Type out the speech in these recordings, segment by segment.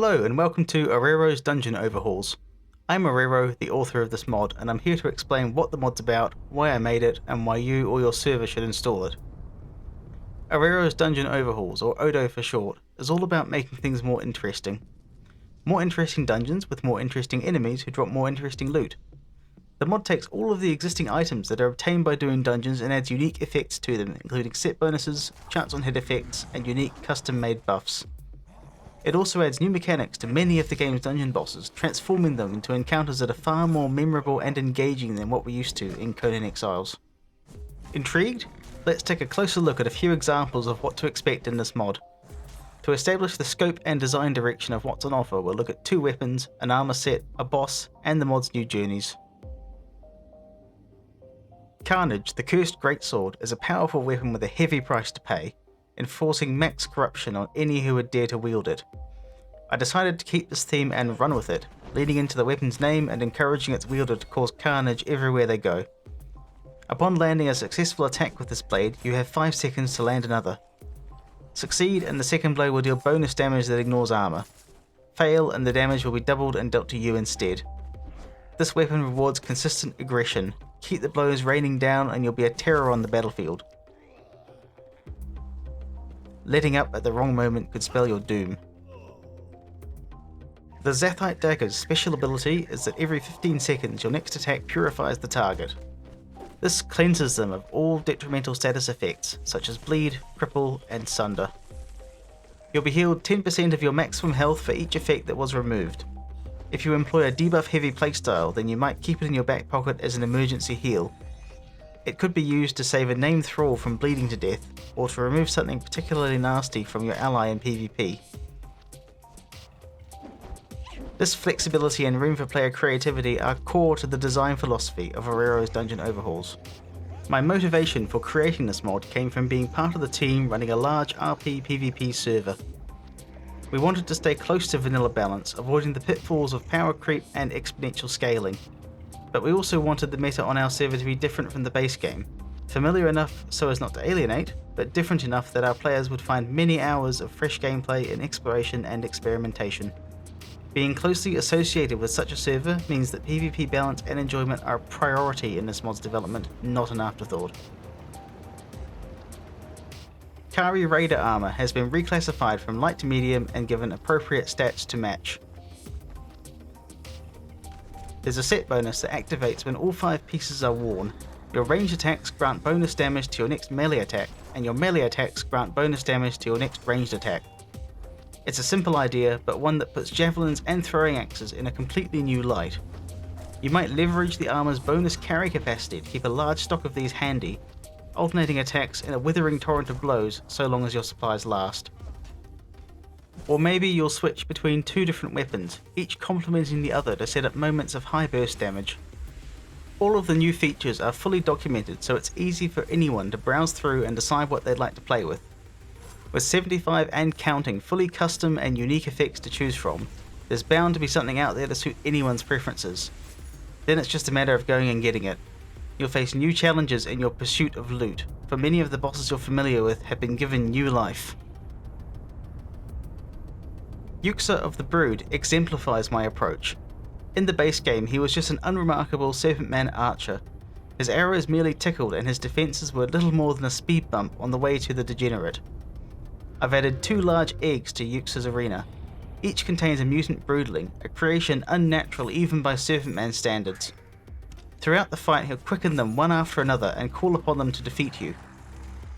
Hello and welcome to Orero's Dungeon Overhauls. I'm Orero, the author of this mod, and I'm here to explain what the mod's about, why I made it, and why you or your server should install it. Orero's Dungeon Overhauls, or Odo for short, is all about making things more interesting. More interesting dungeons with more interesting enemies who drop more interesting loot. The mod takes all of the existing items that are obtained by doing dungeons and adds unique effects to them, including set bonuses, chance on hit effects, and unique custom-made buffs. It also adds new mechanics to many of the game's dungeon bosses, transforming them into encounters that are far more memorable and engaging than what we're used to in Conan Exiles. Intrigued? Let's take a closer look at a few examples of what to expect in this mod. To establish the scope and design direction of what's on offer, we'll look at 2 weapons, an armor set, a boss, and the mod's new journeys. Carnage, the Cursed Greatsword, is a powerful weapon with a heavy price to pay, enforcing max corruption on any who would dare to wield it. I decided to keep this theme and run with it, leading into the weapon's name and encouraging its wielder to cause carnage everywhere they go. Upon landing a successful attack with this blade, you have 5 seconds to land another. Succeed and the second blow will deal bonus damage that ignores armor. Fail and the damage will be doubled and dealt to you instead. This weapon rewards consistent aggression. Keep the blows raining down and you'll be a terror on the battlefield. Letting up at the wrong moment could spell your doom. The Zathite Dagger's special ability is that every 15 seconds your next attack purifies the target. This cleanses them of all detrimental status effects such as bleed, cripple, and sunder. You'll be healed 10% of your maximum health for each effect that was removed. If you employ a debuff heavy playstyle, then you might keep it in your back pocket as an emergency heal. It could be used to save a named thrall from bleeding to death, or to remove something particularly nasty from your ally in PvP. This flexibility and room for player creativity are core to the design philosophy of Orero's Dungeon Overhauls. My motivation for creating this mod came from being part of the team running a large RP PvP server. We wanted to stay close to vanilla balance, avoiding the pitfalls of power creep and exponential scaling. But we also wanted the meta on our server to be different from the base game, familiar enough so as not to alienate, but different enough that our players would find many hours of fresh gameplay in exploration and experimentation. Being closely associated with such a server means that PvP balance and enjoyment are a priority in this mod's development, not an afterthought. Kari Raider armor has been reclassified from light to medium and given appropriate stats to match. There's a set bonus that activates when all 5 pieces are worn. Your ranged attacks grant bonus damage to your next melee attack, and your melee attacks grant bonus damage to your next ranged attack. It's a simple idea, but one that puts javelins and throwing axes in a completely new light. You might leverage the armor's bonus carry capacity to keep a large stock of these handy, alternating attacks in a withering torrent of blows so long as your supplies last. Or maybe you'll switch between 2 different weapons, each complementing the other to set up moments of high burst damage. All of the new features are fully documented, so it's easy for anyone to browse through and decide what they'd like to play with. With 75 and counting fully custom and unique effects to choose from, there's bound to be something out there to suit anyone's preferences. Then it's just a matter of going and getting it. You'll face new challenges in your pursuit of loot, for many of the bosses you're familiar with have been given new life. Yuxa of the Brood exemplifies my approach. In the base game, he was just an unremarkable Serpentman archer. His arrows merely tickled and his defenses were little more than a speed bump on the way to the degenerate. I've added 2 large eggs to Yuxa's arena. Each contains a mutant broodling, a creation unnatural even by Serpentman standards. Throughout the fight, he'll quicken them one after another and call upon them to defeat you.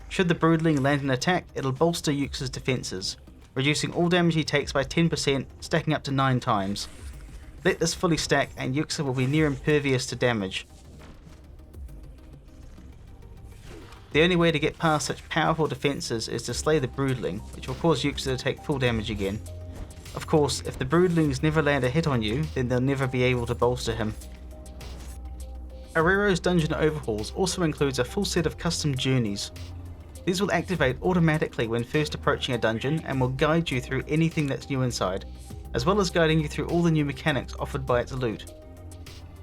Should the broodling land an attack, it'll bolster Yuxa's defenses, reducing all damage he takes by 10%, stacking up to 9 times. Let this fully stack and Yuxa will be near impervious to damage. The only way to get past such powerful defenses is to slay the broodling, which will cause Yuxa to take full damage again. Of course, if the broodlings never land a hit on you, then they'll never be able to bolster him. Orero's Dungeon Overhauls also includes a full set of custom journeys. These will activate automatically when first approaching a dungeon and will guide you through anything that's new inside, as well as guiding you through all the new mechanics offered by its loot.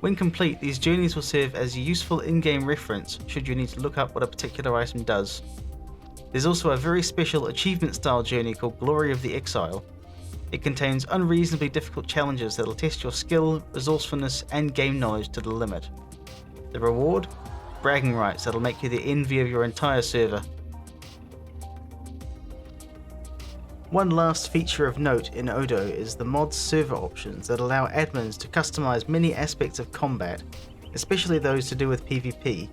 When complete, these journeys will serve as a useful in-game reference should you need to look up what a particular item does. There's also a very special achievement style journey called Glory of the Exile. It contains unreasonably difficult challenges that'll test your skill, resourcefulness, and game knowledge to the limit. The reward? Bragging rights that'll make you the envy of your entire server. One last feature of note in Odo is the mod's server options that allow admins to customize many aspects of combat, especially those to do with PvP.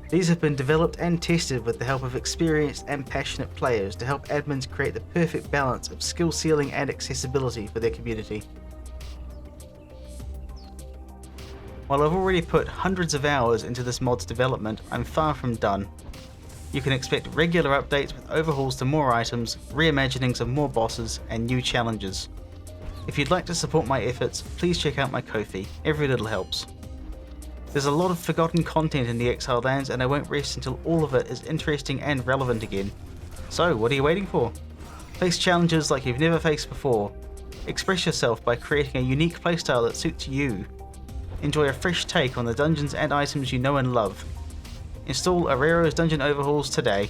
These have been developed and tested with the help of experienced and passionate players to help admins create the perfect balance of skill ceiling and accessibility for their community. While I've already put hundreds of hours into this mod's development, I'm far from done. You can expect regular updates with overhauls to more items, reimaginings of more bosses, and new challenges. If you'd like to support my efforts, please check out my Ko-fi, every little helps. There's a lot of forgotten content in the Exiled Lands, and I won't rest until all of it is interesting and relevant again. So what are you waiting for? Face challenges like you've never faced before. Express yourself by creating a unique playstyle that suits you. Enjoy a fresh take on the dungeons and items you know and love. Install Orero's Dungeon Overhauls today.